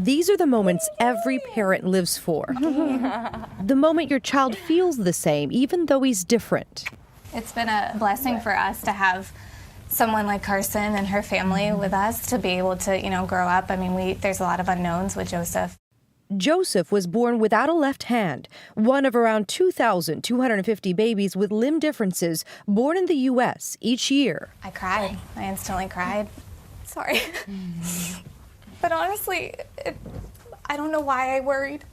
These are the moments every parent lives for. The moment your child feels the same, even though he's different. It's been a blessing for us to have someone like Carson and her family with us to be able to, grow up. I mean, there's a lot of unknowns with Joseph. Joseph was born without a left hand, one of around 2,250 babies with limb differences born in the U.S. each year. I cried. I instantly cried. Sorry. But honestly, I don't know why I worried.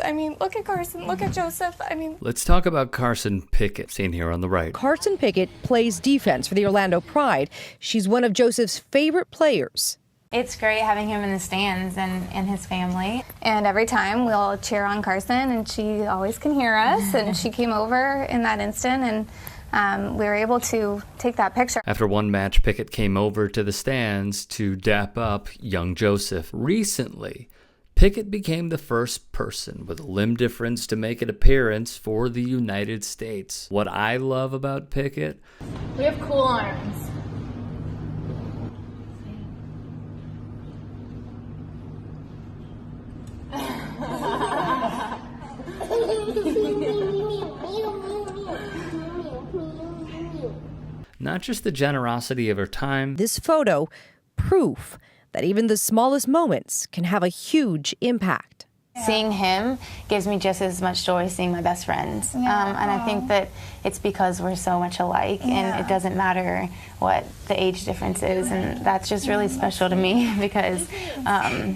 I mean, look at Carson, look at Joseph. Let's talk about Carson Pickett, seen here on the right. Carson Pickett plays defense for the Orlando Pride. She's one of Joseph's favorite players. It's great having him in the stands and his family. And every time we'll cheer on Carson, and she always can hear us. And she came over in that instant, and we were able to take that picture. After one match, Pickett came over to the stands to dap up young Joseph. Recently, Pickett became the first person with a limb difference to make an appearance for the United States. What I love about Pickett, We have cool arms. not just the generosity of her time. This photo, proof that even the smallest moments can have a huge impact. Seeing him gives me just as much joy seeing my best friends. And I think that it's because we're so much alike, and it doesn't matter what the age difference is, and that's just really special to me because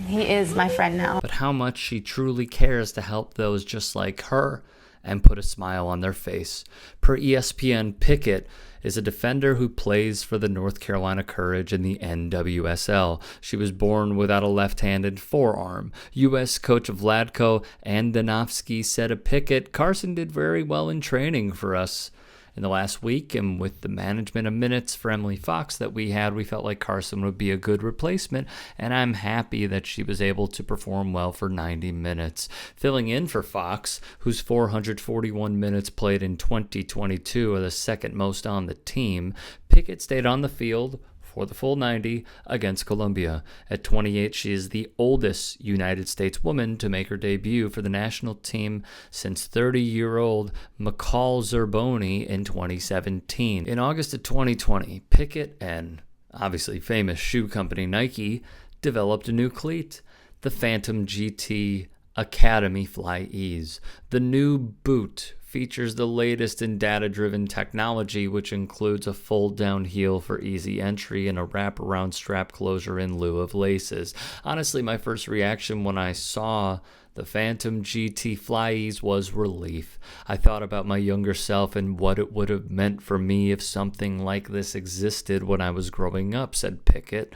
he is my friend now. But how much she truly cares to help those just like her and put a smile on their face. Per ESPN, Pickett is a defender who plays for the North Carolina Courage in the NWSL. She was born without a left-handed forearm. U.S. coach Vlatko Andonovski said of Pickett, "Carson did very well in training for us in the last week, and with the management of minutes for Emily Fox that we had, we felt like Carson would be a good replacement, and I'm happy that she was able to perform well for 90 minutes. Filling in for Fox, whose 441 minutes played in 2022 are the second most on the team, Pickett stayed on the field for the full 90 against Colombia. At 28, she is the oldest United States woman to make her debut for the national team since 30-year-old McCall Zerboni in 2017. In August of 2020, Pickett and obviously famous shoe company Nike developed a new cleat, the Phantom GT Academy Fly Ease. The new boot features the latest in data-driven technology, which includes a fold-down heel for easy entry and a wraparound strap closure in lieu of laces. Honestly, my first reaction when I saw the Phantom GT Fly Ease was relief. I thought about my younger self and what it would have meant for me if something like this existed when I was growing up, said Pickett.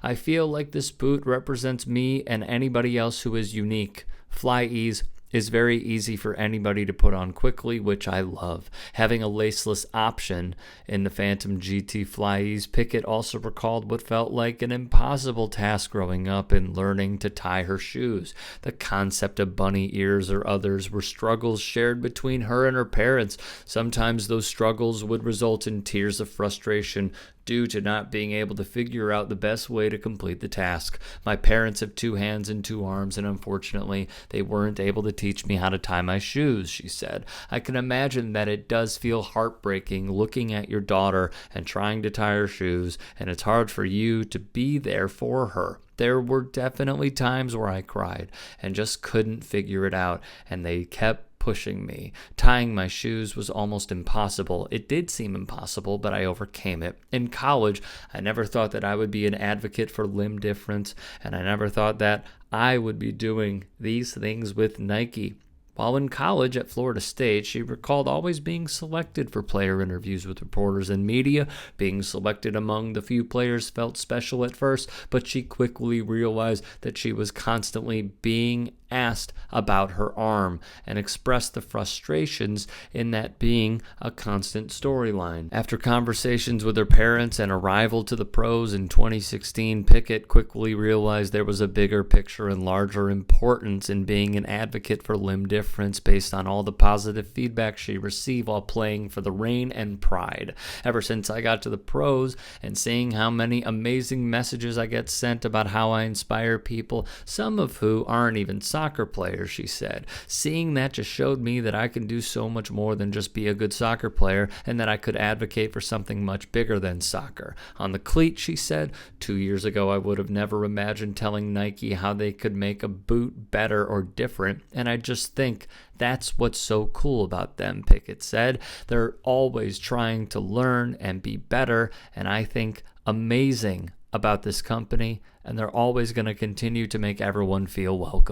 I feel like this boot represents me and anybody else who is unique. Fly Ease is very easy for anybody to put on quickly, which I love. Having a laceless option in the Phantom GT Fly Ease, Pickett also recalled what felt like an impossible task growing up in learning to tie her shoes. The concept of bunny ears or others were struggles shared between her and her parents. Sometimes those struggles would result in tears of frustration due to not being able to figure out the best way to complete the task. My parents have 2 hands and 2 arms, and unfortunately, they weren't able to teach me how to tie my shoes, she said. I can imagine that it does feel heartbreaking looking at your daughter and trying to tie her shoes, and it's hard for you to be there for her. There were definitely times where I cried and just couldn't figure it out, and they kept pushing me. Tying my shoes was almost impossible. It did seem impossible, but I overcame it. In college, I never thought that I would be an advocate for limb difference, and I never thought that I would be doing these things with Nike. While in college at Florida State, she recalled always being selected for player interviews with reporters and media. Being selected among the few players felt special at first, but she quickly realized that she was constantly being asked about her arm and expressed the frustrations in that being a constant storyline. After conversations with her parents and arrival to the pros in 2016, Pickett quickly realized there was a bigger picture and larger importance in being an advocate for limb difference based on all the positive feedback she received while playing for the Reign and Pride. Ever since I got to the pros and seeing how many amazing messages I get sent about how I inspire people, some of who aren't even soccer players, she said. Seeing that just showed me that I can do so much more than just be a good soccer player, and that I could advocate for something much bigger than soccer. On the cleat, she said, 2 years ago I would have never imagined telling Nike how they could make a boot better or different, and I just think that's what's so cool about them, Pickett said. They're always trying to learn and be better, and I think amazing about this company, and they're always going to continue to make everyone feel welcome.